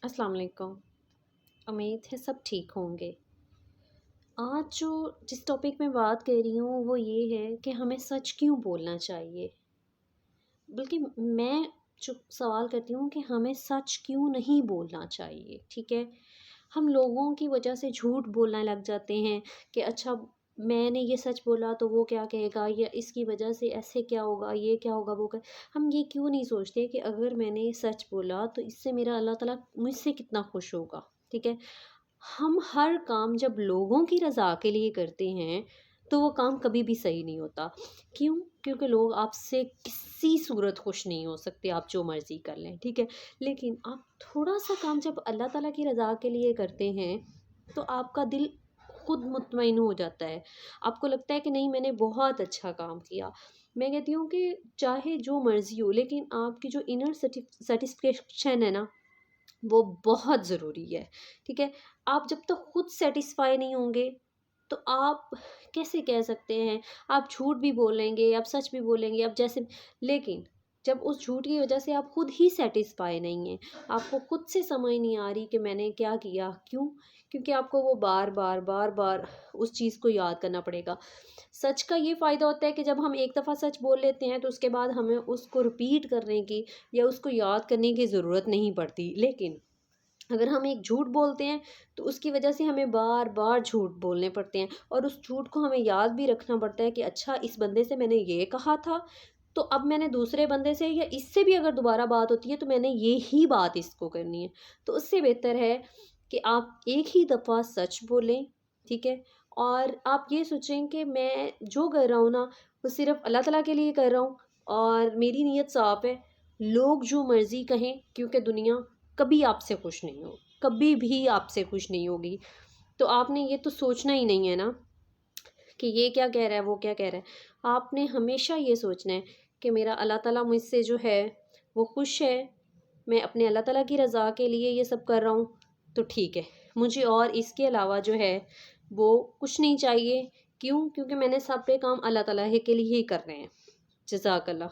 अस्सलाम वालेकुम। उम्मीद है सब ठीक होंगे। आज जिस टॉपिक में बात कर रही हूँ वो ये है कि हमें सच क्यों बोलना चाहिए। बल्कि मैं जो सवाल करती हूँ कि हमें सच क्यों नहीं बोलना चाहिए, ठीक है? हम लोगों की वजह से झूठ बोलने लग जाते हैं कि अच्छा मैंने ये सच बोला तो वो क्या कहेगा, या इसकी वजह से ऐसे क्या होगा, ये क्या होगा, वो क्या। हम ये क्यों नहीं सोचते कि अगर मैंने ये सच बोला तो इससे मेरा अल्लाह ताला मुझसे कितना खुश होगा, ठीक है? हम हर काम जब लोगों की रज़ा के लिए करते हैं तो वो काम कभी भी सही नहीं होता। क्यों? क्योंकि लोग आपसे किसी सूरत खुश नहीं हो सकते, आप जो मर्ज़ी कर लें, ठीक है? लेकिन आप थोड़ा-सा काम जब अल्लाह ताला की रज़ा के लिए करते हैं तो आपका दिल खुद मुतमईन हो जाता है। आपको लगता है कि नहीं, मैंने बहुत अच्छा काम किया। मैं कहती हूँ कि चाहे जो मर्ज़ी हो, लेकिन आपकी जो इनर सैटिस्फैक्शन है ना, वो बहुत ज़रूरी है, ठीक है? आप जब तक खुद सैटिस्फाई नहीं होंगे, तो आप कैसे कह सकते हैं, आप झूठ भी बोलेंगे, आप सच भी बोलेंगे, आप जैसे, लेकिन जब उस झूठ की वजह से आप खुद ही सैटिस्फाई नहीं हैं, आपको खुद से समझ नहीं आ रही कि मैंने क्या किया, क्यों? क्योंकि आपको वो बार-बार, बार-बार उस चीज़ को याद करना पड़ेगा। सच का ये फ़ायदा होता है कि जब हम एक दफ़ा सच बोल लेते हैं, तो उसके बाद हमें उसको रिपीट करने की या उसको याद करने की ज़रूरत नहीं पड़ती। लेकिन अगर हम एक झूठ बोलते हैं तो उसकी वजह से हमें बार बार झूठ बोलने पड़ते हैं, और उस झूठ को हमें याद भी रखना पड़ता है कि अच्छा इस बंदे से मैंने ये कहा था, तो अब मैंने दूसरे बंदे से या इससे भी अगर दोबारा बात होती है तो मैंने ये ही बात इसको करनी है। तो उससे बेहतर है कि आप एक ही दफ़ा सच बोलें, ठीक है? और आप ये सोचें कि मैं जो कर रहा हूँ ना, वो सिर्फ़ अल्लाह ताला के लिए कर रहा हूँ और मेरी नीयत साफ़ है। लोग जो मर्ज़ी कहें, क्योंकि दुनिया कभी आपसे खुश नहीं हो, कभी भी आपसे खुश नहीं होगी। तो आपने ये तो सोचना ही नहीं है ना कि ये क्या कह रहा है, वो क्या कह रहा है। आपने हमेशा ये सोचना है कि मेरा अल्लाह ताला मुझसे जो है वो खुश है, मैं अपने अल्लाह ताला की रज़ा के लिए ये सब कर रहा हूँ, तो ठीक है। मुझे और इसके अलावा जो है वो कुछ नहीं चाहिए। क्यों? क्योंकि मैंने सारे काम अल्लाह ताला ही के लिए ही करने हैं। जज़ाकल्लाह।